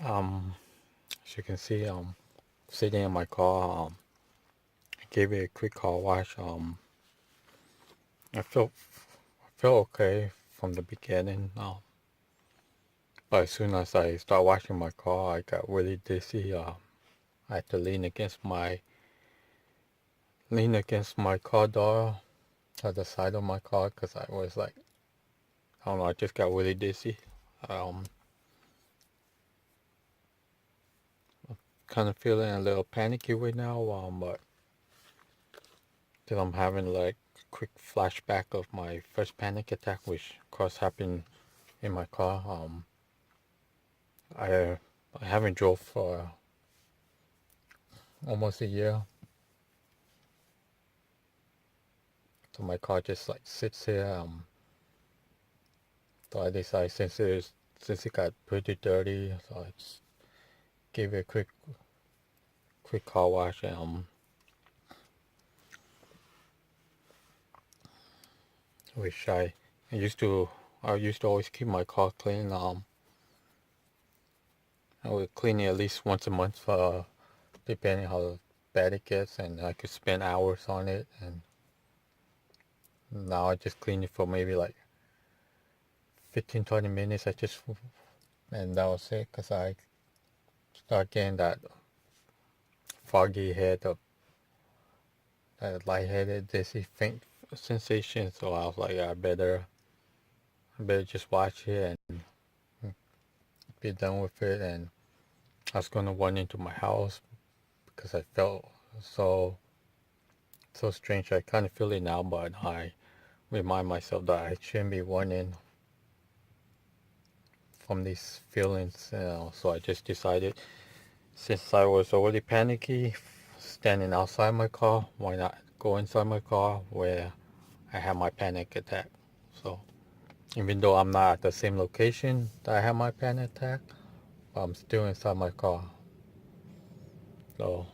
As you can see, sitting in my car, I gave it a quick car wash. I felt okay from the beginning. But as soon as I start washing my car, I got really dizzy. I had to lean against my car door at the side of my car because I was like, I don't know, I just got really dizzy. Um, Kind of feeling a little panicky right now. But till I'm having like a quick flashback of my first panic attack, which of course happened in my car. I I haven't drove for almost a year, so my car just like sits here. So I decided since it got pretty dirty, so I just gave it a quick car wash. And which I used to I used to always keep my car clean. I would clean it at least once a month, depending how bad it gets, and I could spend hours on it. And now I just clean it for maybe like 15-20 minutes. And that was it, because I start getting that foggy head, of that lightheaded, dizzy, faint sensation. So I was like, I better just watch it and be done with it. And I was gonna run into my house because I felt so so strange. I kind of feel it now, but I remind myself that I shouldn't be running from these feelings. So I just decided, since I was already panicky standing outside my car, why not go inside my car where I had my panic attack? So even though I'm not at the same location that I had my panic attack, I'm still inside my car. So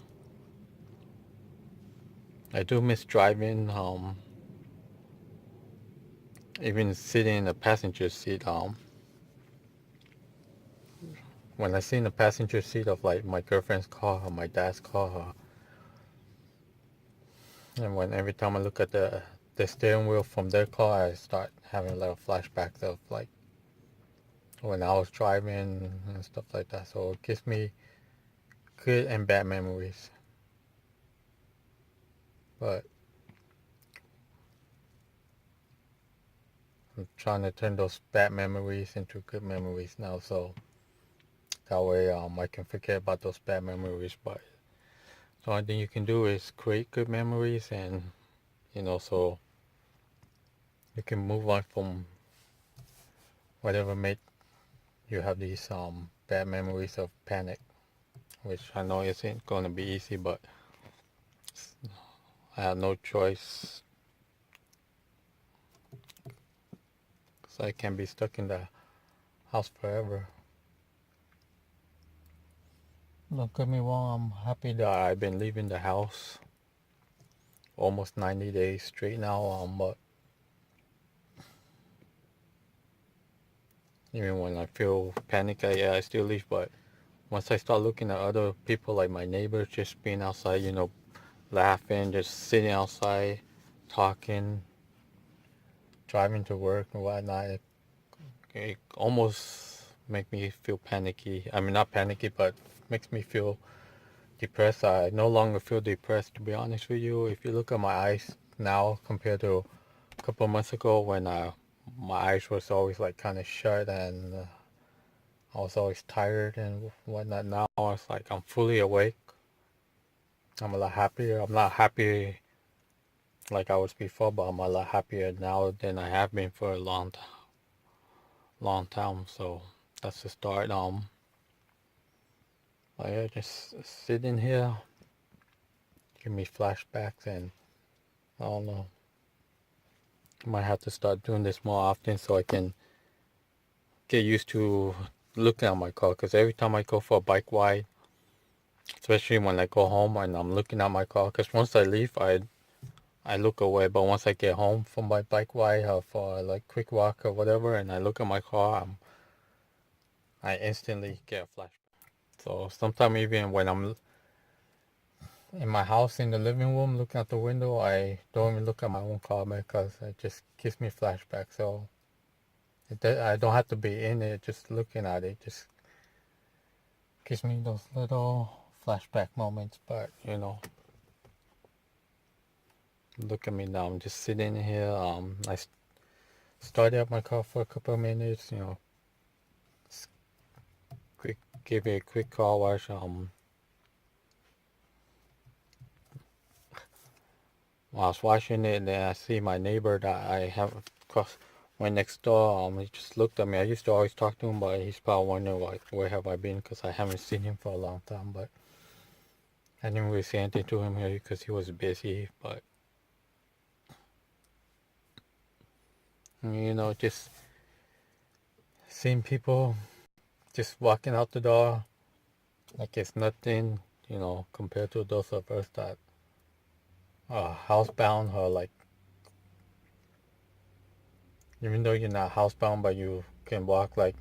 I do miss driving. Even sitting in the passenger seat. When I sit in the passenger seat of like my girlfriend's car or my dad's car, and when every time I look at the steering wheel from their car, I start having little flashbacks of like when I was driving and stuff like that. So it gives me good and bad memories. But I'm trying to turn those bad memories into good memories now, so that way I can forget about those bad memories. But the only thing you can do is create good memories, and so you can move on from whatever made you have these bad memories of panic, which I know isn't going to be easy, but I have no choice because I can't be stuck in the house forever. Don't get me wrong, I'm happy that I've been leaving the house almost 90 days straight now, but even when I feel panic, I still leave. But once I start looking at other people, like my neighbors, just being outside, laughing, just sitting outside, talking, driving to work and whatnot, it almost make me feel panicky. I mean, not panicky, but makes me feel depressed. I no longer feel depressed, to be honest with you. If you look at my eyes now compared to a couple of months ago, when my eyes was always like kind of shut, and I was always tired and whatnot. Now it's like I'm fully awake. I'm a lot happier. I'm not happy like I was before, but I'm a lot happier now than I have been for a long time. So that's the start. Yeah, just sitting here, give me flashbacks, and I don't know. I might have to start doing this more often so I can get used to looking at my car. Because every time I go for a bike ride, especially when I go home and I'm looking at my car, because once I leave, I look away. But once I get home from my bike ride or for like quick walk or whatever, and I look at my car, I instantly get a flashback. So sometimes even when I'm in my house in the living room looking out the window, I don't even look at my own car because it just gives me flashbacks. So I don't have to be in it, just looking at it just gives me those little flashback moments. But look at me now. I'm just sitting here. I started up my car for a couple of minutes. Quick, give it a quick car wash. While I was washing it, and then I see my neighbor that I have across went next door. He just looked at me. I used to always talk to him, but he's probably wondering like where have I been because I haven't seen him for a long time. But I didn't really say anything to him here because he was busy. But just seeing people just walking out the door like it's nothing, compared to those of us that are housebound or like, even though you're not housebound, but you can walk like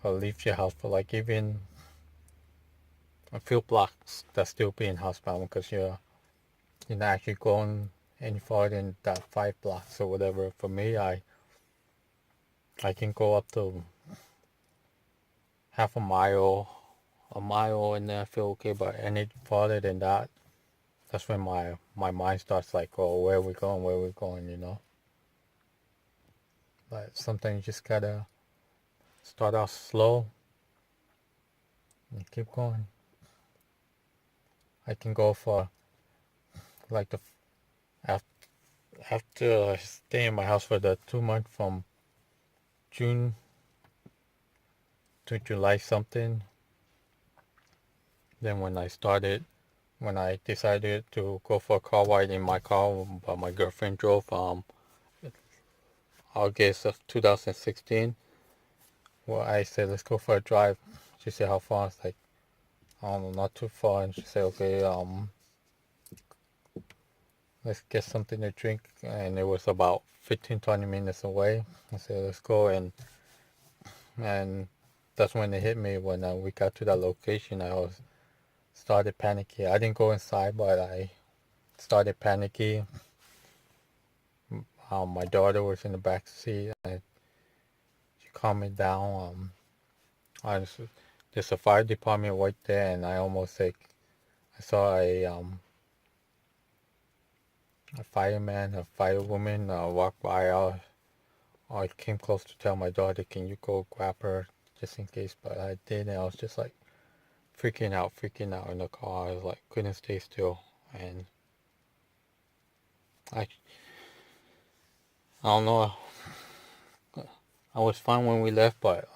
or leave your house for like even a few blocks that's still being housebound because you're not actually going any farther than that 5 blocks or whatever. For me, I can go up to half a mile, and then I feel okay. But any farther than that, that's when my mind starts like, oh, where are we going? Where are we going? But sometimes you just gotta start out slow and keep going. I can go for like after staying in my house for the 2 months from June to July something. Then when I decided to go for a car ride in my car, but my girlfriend drove, August of 2016. Well, I said, let's go for a drive. She said, how far? I was like, I don't know, not too far. And she said, okay, let's get something to drink. And it was about 15-20 minutes away. I said, let's go. And that's when it hit me when we got to that location. I was started panicking. I didn't go inside, but I started panicking. My daughter was in the back seat, and she calmed me down. There's a fire department right there, and I almost like I saw a fireman, a firewoman walk by. I came close to tell my daughter, "Can you go grab her, just in case?" But I did, and I was just like freaking out in the car. I was like couldn't stay still, and I I don't know. I was fine when we left, but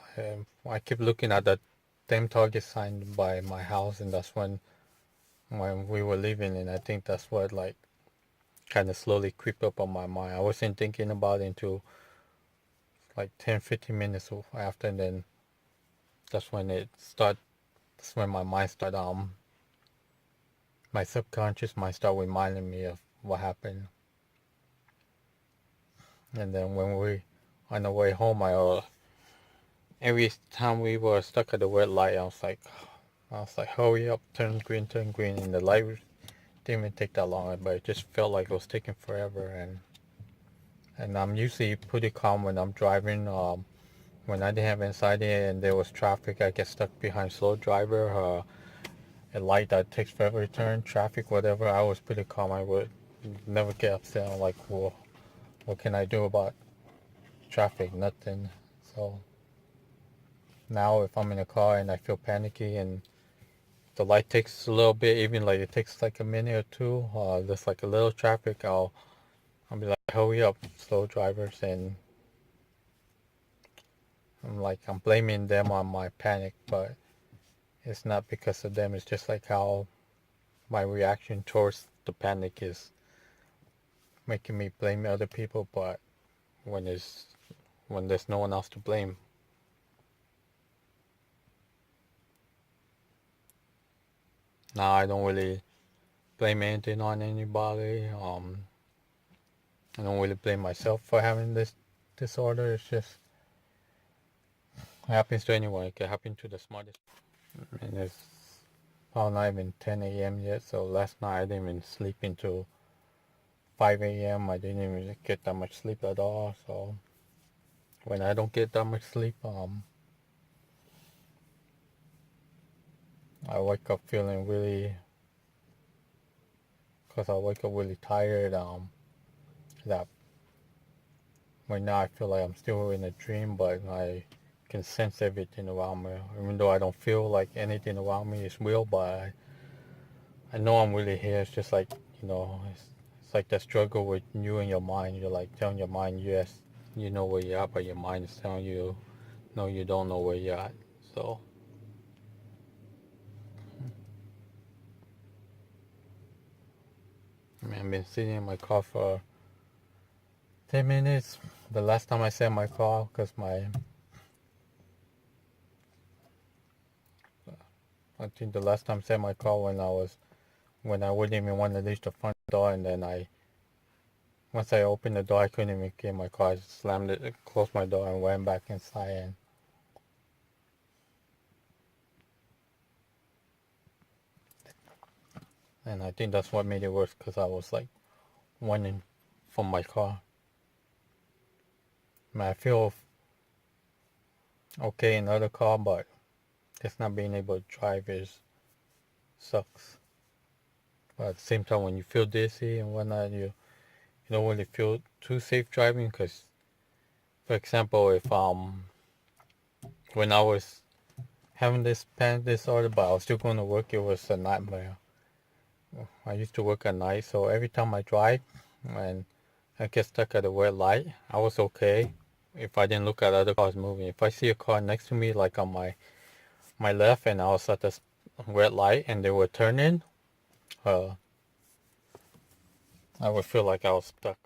I kept looking at that damn Target sign by my house, and that's when we were leaving, and I think that's what like kind of slowly creep up on my mind. I wasn't thinking about it until like 10-15 minutes after, and then that's when it start. That's when my mind start. My subconscious mind start reminding me of what happened, and then when we on the way home, every time we were stuck at the red light, I was like, hurry up, turn green, and the light didn't even take that long, but it just felt like it was taking forever. And I'm usually pretty calm when I'm driving. When I didn't have anxiety and there was traffic, I get stuck behind slow driver, a light that takes forever to turn, traffic, whatever. I was pretty calm. I would never get upset. I'm like, well, what can I do about traffic? Nothing. So now if I'm in a car and I feel panicky and the light takes a little bit, even like it takes like a minute or two, there's like a little traffic, I'll be like, hurry up, slow drivers, and I'm blaming them on my panic, but it's not because of them. It's just like how my reaction towards the panic is making me blame other people, but when there's when there's no one else to blame. Now I don't really blame anything on anybody. I don't really blame myself for having this disorder. It's just it happens to anyone. It can happen to the smartest. and it's probably not even 10 a.m. yet. So last night I didn't even sleep until 5 a.m. I didn't even get that much sleep at all. So when I don't get that much sleep, I wake up feeling really, cause I wake up really tired. That right now I feel like I'm still in a dream, but I can sense everything around me. Even though I don't feel like anything around me is real, but I know I'm really here. It's just like, it's like that struggle with you and your mind. You're like telling your mind, yes, you know where you're at, but your mind is telling you, no, you don't know where you're at. So, I mean, I've been sitting in my car for 10 minutes. The last time I sat in my car, because I think the last time I sat in my car when I wouldn't even want to leave the front door, and then once I opened the door, I couldn't even get in my car. I just slammed it, closed my door, and went back inside. And I think that's what made it worse, because I was like running from my car. I mean, I feel okay in other car, but just not being able to drive is sucks. But at the same time, when you feel dizzy and whatnot, you don't really feel too safe driving. Because, for example, if when I was having this panic disorder, but I was still going to work, it was a nightmare. I used to work at night, so every time I drive and I get stuck at a red light, I was okay if I didn't look at other cars moving. If I see a car next to me, like on my left, and I was at this red light and they were turning, uh, I would feel like I was stuck.